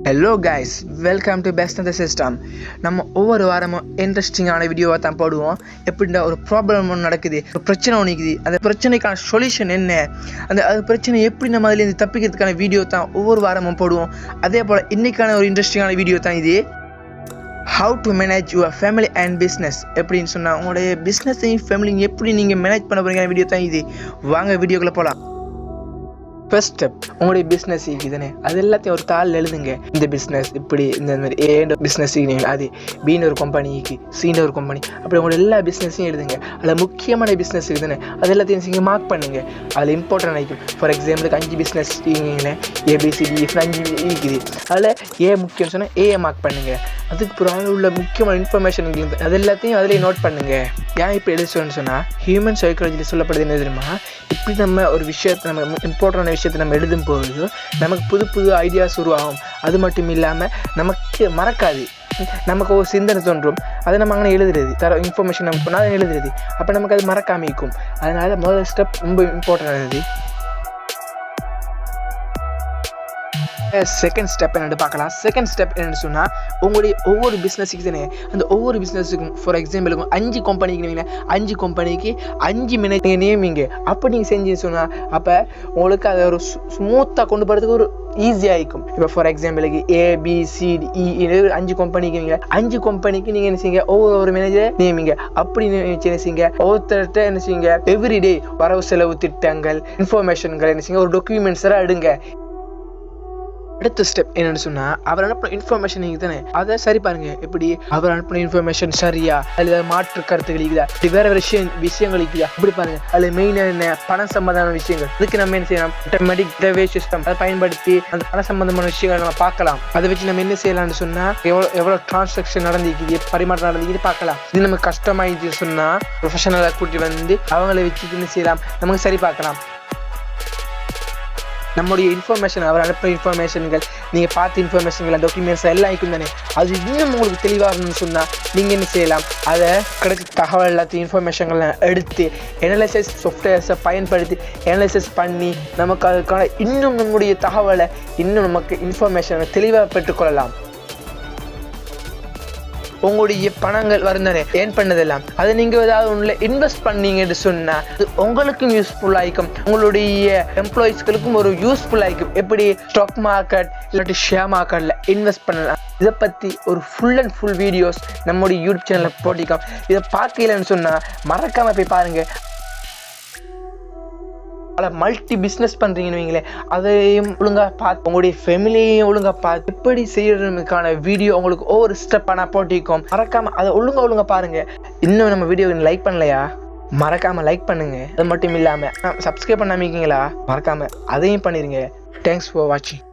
Hello guys, welcome to Best in the System. நம்ம ஒவ்வொரு வாரமும் இன்ட்ரெஸ்டிங்கான வீடியோவை தான் போடுவோம். எப்படின்னா ஒரு ப்ராப்ளம் ஒன்று நடக்குது, ஒரு பிரச்சனை ஒன்று இருக்குது, அந்த பிரச்சனைக்கான சொல்யூஷன் என்ன, அந்த பிரச்சனை எப்படி நம்ம அதிலேருந்து தப்பிக்கிறதுக்கான வீடியோ தான் ஒவ்வொரு வாரமும் போடுவோம். அதே போல் இன்றைக்கான ஒரு இன்ட்ரெஸ்டிங்கான வீடியோ தான் இது. How to manage your family and business எப்படின்னு சொன்னால் உங்களுடைய பிஸ்னஸையும் ஃபேமிலியும் எப்படி நீங்கள் மேனேஜ் பண்ண போகிறீங்க வீடியோ தான் இது. வாங்க வீடியோக்குள்ளே போகலாம். ஃபர்ஸ்ட் ஸ்டெப், உங்களுடைய பிஸ்னஸ் இருக்குதுன்னு அது எல்லாத்தையும் ஒரு தாள் எழுதுங்க. இந்த பிஸ்னஸ் இப்படி இந்த மாதிரி ஏன்ற பிஸ்னஸ் அது பின்னு ஒரு கம்பெனிக்கு சீன ஒரு கம்பெனி அப்படி உங்களோட எல்லா பிஸ்னஸையும் எழுதுங்க. அதில் முக்கியமான பிஸ்னஸ் இருக்குதுன்னு அது எல்லாத்தையும் நீங்கள் மார்க் பண்ணுங்கள். அதில் இம்பார்ட்டன்ட் ஆகிக்கும். ஃபார் எக்ஸாம்பிளுக்கு 5 பிஸ்னஸ் இருக்கீங்கன்னு ஏபிசிடி 5 இருக்குது. அதில் ஏ முக்கியம்னு சொன்னால் ஏயை மார்க் பண்ணுங்கள். அதுக்கு பிறகு உள்ள முக்கியமான இன்ஃபர்மேஷன் இருக்குது அது எல்லாத்தையும் அதிலே நோட் பண்ணுங்கள். ஏன் இப்போ எழுதுன்னு சொன்னால் ஹியூமன் சைக்காலஜியில் சொல்லப்படுது என்ன தெரியுமா, இப்படி நம்ம ஒரு விஷயத்தை நம்ம இம்பார்ட்டண்டான விஷயத்தை நம்ம எழுதும் போது நமக்கு புது புது ஐடியாஸ் உருவாகும். அது மட்டும் இல்லாமல் நமக்கு மறக்காது, நமக்கு ஒரு சிந்தனை தோன்றும். அதை நம்ம அங்கே எழுதுறது இன்ஃபர்மேஷன் நம்ம பண்ணால் அதை எழுதுறது, அப்போ நமக்கு அது மறக்காமிக்கும். அதனால் முதல் ஸ்டெப் ரொம்ப இம்பார்ட்டன்டானது. செகண்ட் ஸ்டெப் என்னென்னு பார்க்கலாம். செகண்ட் ஸ்டெப் என்னென்னு சொன்னால் உங்களுடைய ஒவ்வொரு பிஸ்னஸுக்கு தானே அந்த ஒவ்வொரு பிஸ்னஸுக்கும் ஃபார் எக்ஸாம்பிளுக்கும் 5 கம்பெனிக்கு 5 கம்பெனிக்கு 5 மினிட் நீங்கள் நேமிங்க. அப்போ நீங்கள் செஞ்சுன்னு சொன்னால் அப்போ உங்களுக்கு அதை ஒரு ஸ்மூத்தாக கொண்டு போகிறதுக்கு ஒரு ஈஸியாக இருக்கும். இப்போ ஃபார் எக்ஸாம்பிளுக்கு ABCDE 5 கம்பெனிக்கு நீங்கள் 5 கம்பெனிக்கு நீங்கள் என்ன செய்யுங்க, ஒவ்வொரு மேனேஜரை நேமிங்க. அப்படி என்ன செய்யுங்க, ஒவ்வொருத்தர்கிட்ட என்ன செய்யுங்க, எவ்ரிடே வரவு செலவு திட்டங்கள் இன்ஃபர்மேஷன்கள் என்ன செய்யுங்க, ஒரு டாக்குமெண்ட்ஸாக எடுங்க. அடுத்த ஸ்டெப் என்னன்னு சொன்னால் அவர் அனுப்பின இன்ஃபர்மேஷன் நீங்கள் தானே அதை சரி பாருங்க. எப்படி அவர் அனுப்பின இன்ஃபர்மேஷன் சரியா, அதில் ஏதாவது மாற்று கருத்துக்கள் இருக்குதா, இப்படி வேற விஷயங்கள் இருக்குதா இப்படி பாருங்க. அதில் மெயினாக என்ன பணம் சம்பந்தமான விஷயங்கள், அதுக்கு நம்ம என்ன செய்யலாம், ஆட்டோமேட்டிக் டவே சிஸ்டம் அதை பயன்படுத்தி அந்த பண சம்பந்தமான விஷயங்களை நம்ம பார்க்கலாம். அதை வச்சு நம்ம என்ன செய்யலாம்னு சொன்னால் எவ்வளோ டிரான்சாக்ஷன் நடந்துக்குது, பரிமாற்றம் நடந்துக்கிட்டு பார்க்கலாம். இது நம்ம கஷ்டமாயிடுச்சு சொன்னால் ப்ரொஃபஷனலாக கூட்டி வந்து அவங்கள வச்சு என்ன செய்யலாம், நமக்கு சரி பார்க்கலாம். நம்முடைய இன்ஃபர்மேஷன் அவர் அனுப்புகிற இன்ஃபர்மேஷன்கள் நீங்கள் பார்த்த இன்ஃபர்மேஷன்கள் டாக்குமெண்ட்ஸ் எல்லாம் இருக்கும் தானே, அது இன்னும் உங்களுக்கு தெளிவாகணும்னு சொன்னால் நீங்கள் என்ன செய்யலாம், அதை கிடைச்ச தகவல் எல்லாத்தையும் இன்ஃபர்மேஷன்களை எடுத்து அனலைசிஸ் சாஃப்ட்வேர்ஸை பயன்படுத்தி அனலைசிஸ் பண்ணி நமக்கு அதுக்கான இன்னும் நம்முடைய தகவலை இன்னும் நமக்கு இன்ஃபர்மேஷனை தெளிவாக பெற்றுக்கொள்ளலாம். உங்களுடைய பணங்கள் வருந்தானே ஏர்ன் பண்ணதெல்லாம் அதை நீங்கள் ஏதாவது ஒன்றில் இன்வெஸ்ட் பண்ணீங்கன்னு சொன்னால் அது உங்களுக்கும் யூஸ்ஃபுல்லாக இருக்கும், உங்களுடைய எம்ப்ளாயீஸ்களுக்கும் ஒரு யூஸ்ஃபுல்லாக இருக்கும். எப்படி ஸ்டாக் மார்க்கெட் இல்லாட்டி ஷேர் மார்க்கெட்டில் இன்வெஸ்ட் பண்ணலாம், இதை பற்றி ஒரு ஃபுல் அண்ட் ஃபுல் வீடியோஸ் நம்முடைய யூடியூப் சேனலில் போட்டிருக்கோம். இதை பார்க்கலன்னு சொன்னால் மறக்காமல் போய் பாருங்கள். மல்டி பிஸ்னஸ் பண்ணுறீங்கன்னு வைங்களேன், அதையும் ஒழுங்காக பார்த்து உங்களுடைய ஃபேமிலியையும் ஒழுங்காக பார்த்து எப்படி செய்யறதுக்கான வீடியோ உங்களுக்கு ஒவ்வொரு ஸ்டெப்பாக நான் போட்டிருக்கோம். மறக்காமல் அதை ஒழுங்காக பாருங்கள். இன்னும் நம்ம வீடியோ லைக் பண்ணலையா, மறக்காமல் லைக் பண்ணுங்கள். அது மட்டும் இல்லாமல் சப்ஸ்கிரைப் பண்ணாமீங்களா, மறக்காமல் அதையும் பண்ணிடுங்க. தேங்க்ஸ் ஃபார் வாட்சிங்.